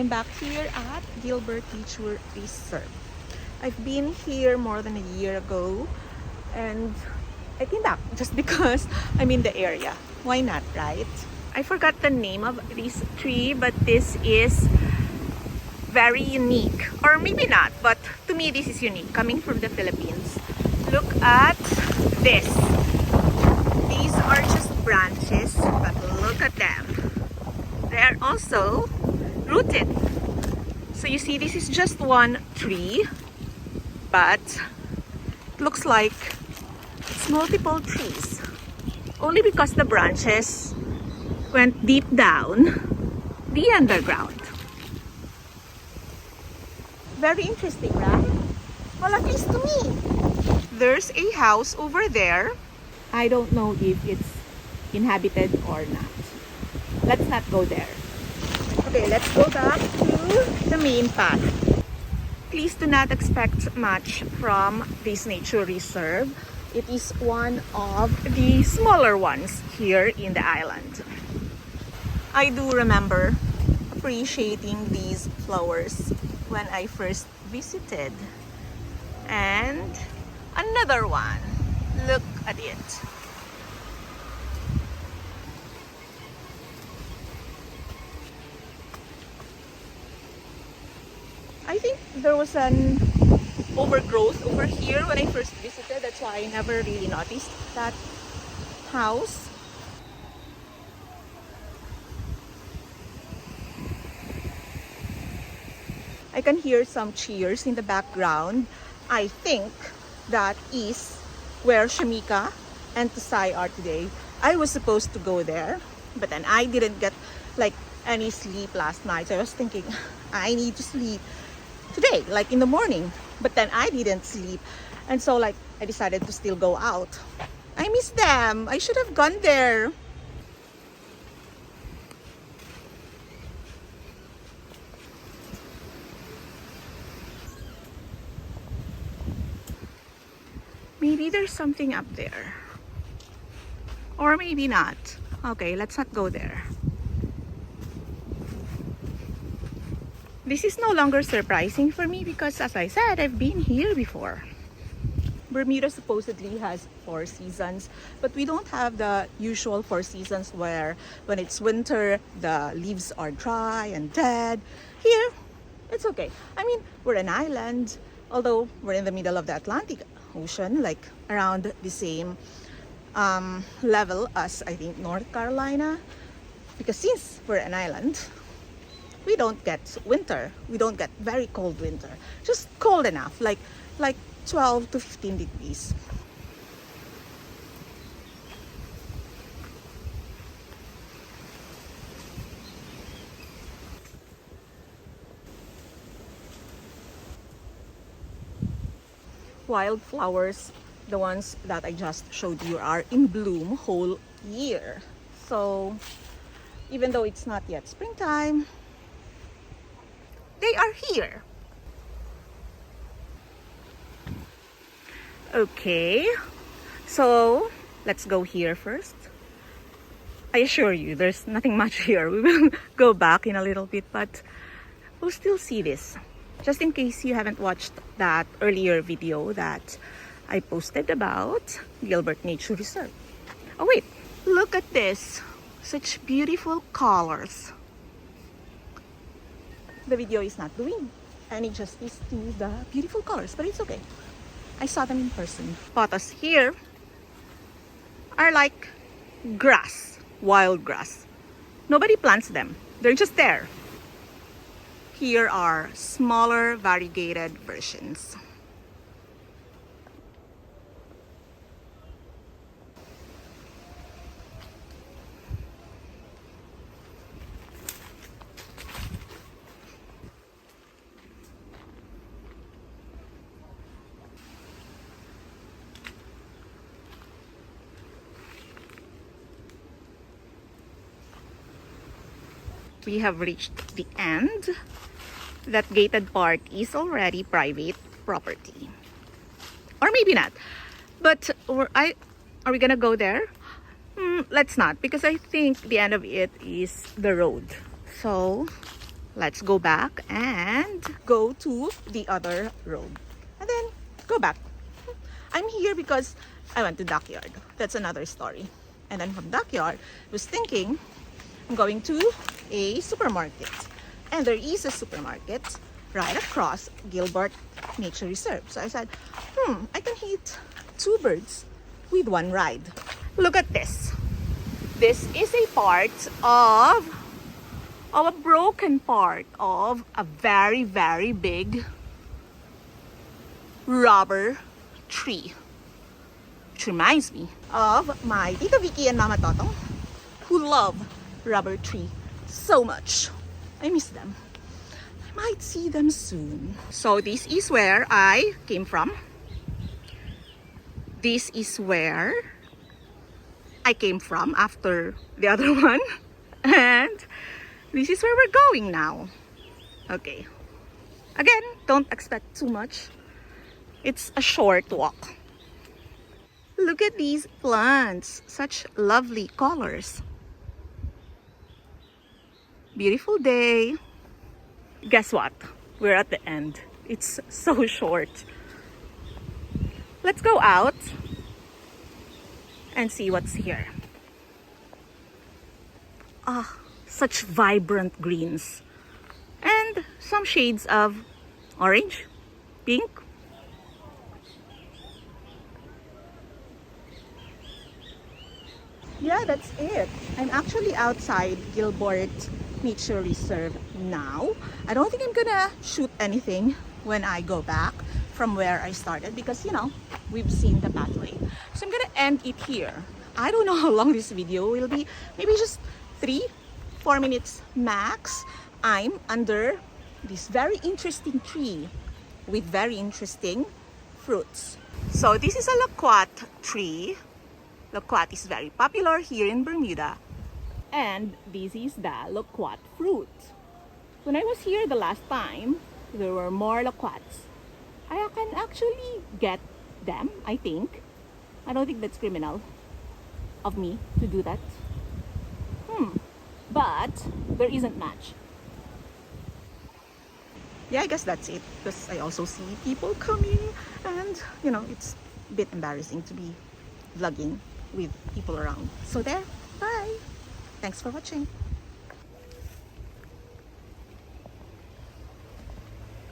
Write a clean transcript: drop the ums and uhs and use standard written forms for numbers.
I'm back here at Gilbert Nature Reserve. I've been here more than a year ago and I came back just because I'm in the area. Why not, right? I forgot the name of this tree, but this is very unique. Or maybe not, but to me this is unique coming from the Philippines. Look at this. These are just branches, but look at them. They are also rooted. So you see, this is just one tree, but it looks like it's multiple trees. Only because the branches went deep down the underground. Very interesting, right? Well, at least to me. There's a house over there. I don't know if it's inhabited or not. Let's not go there. Okay, let's go back to the main path. Please do not expect much from this nature reserve. It is one of the smaller ones here in the island. I do remember appreciating these flowers when I first visited. And another one. Look at it. I think there was an overgrowth over here when I first visited. That's why I never really noticed that house. I can hear some cheers in the background. I think that is where Shamika and Tusai are today. I was supposed to go there, but then I didn't get like any sleep last night. So I was thinking, I need to sleep today, like in the morning, but then I didn't sleep, and so like I decided to still go out. I miss them. I should have gone there. Maybe there's something up there, or maybe not. Okay, let's not go there. This is no longer surprising for me because, as I said, I've been here before. Bermuda supposedly has 4 seasons, but we don't have the usual 4 seasons where when it's winter, the leaves are dry and dead. Here, it's okay. I mean, we're an island, although we're in the middle of the Atlantic Ocean, like around the same level as, I think, North Carolina. Because since we're an island, we don't get winter. We don't get very cold winter. Just cold enough, like 12 to 15 degrees. Wildflowers, the ones that I just showed you, are in bloom whole year. So even though it's not yet springtime, they are here. Okay, so let's go here first. I assure you there's nothing much here. We will go back in a little bit, but we'll still see this. Just in case you haven't watched that earlier video that I posted about Gilbert Nature Reserve. Oh wait, look at this. Such beautiful colors. The video is not doing any justice to the beautiful colors, but it's okay. I saw them in person. Photos here are like grass, wild grass. Nobody plants them. They're just there. Here are smaller, variegated versions. We have reached the end. That gated part is already private property. Or maybe not. But are we gonna go there? Let's not, because I think the end of it is the road. So let's go back and go to the other road and then go back. I'm here because I went to Dockyard. That's another story. And then from Dockyard, I was thinking I'm going to a supermarket. And there is a supermarket right across Gilbert Nature Reserve. So I said, I can hit two birds with one ride. Look at this. This is a part of a broken part of a very, very big rubber tree. Which reminds me of my Tita Vicky and Mama Totong, who love rubber tree so much. I miss them. I might see them soon. So this is where I came from. This is where I came from after the other one. And this is where we're going now. Okay. Again, don't expect too much. It's a short walk. Look at these plants. Such lovely colors. Beautiful day. Guess what? We're at the end. It's so short. Let's go out and see what's here. Ah, such vibrant greens. And some shades of orange, pink. Yeah, that's it. I'm actually outside Gilbert Nature Reserve now. I don't think I'm gonna shoot anything when I go back from where I started because, you know, we've seen the pathway. So I'm gonna end it here. I don't know how long this video will be. Maybe just 3-4 minutes max. I'm under this very interesting tree with very interesting fruits. So this is a loquat tree. Loquat is very popular here in Bermuda. And this is the loquat fruit. When I was here the last time, there were more loquats. I can actually get them, I think. I don't think that's criminal of me to do that. But there isn't much. Yeah, I guess that's it. Because I also see people coming and, you know, it's a bit embarrassing to be vlogging with people around. So there, bye! Thanks for watching.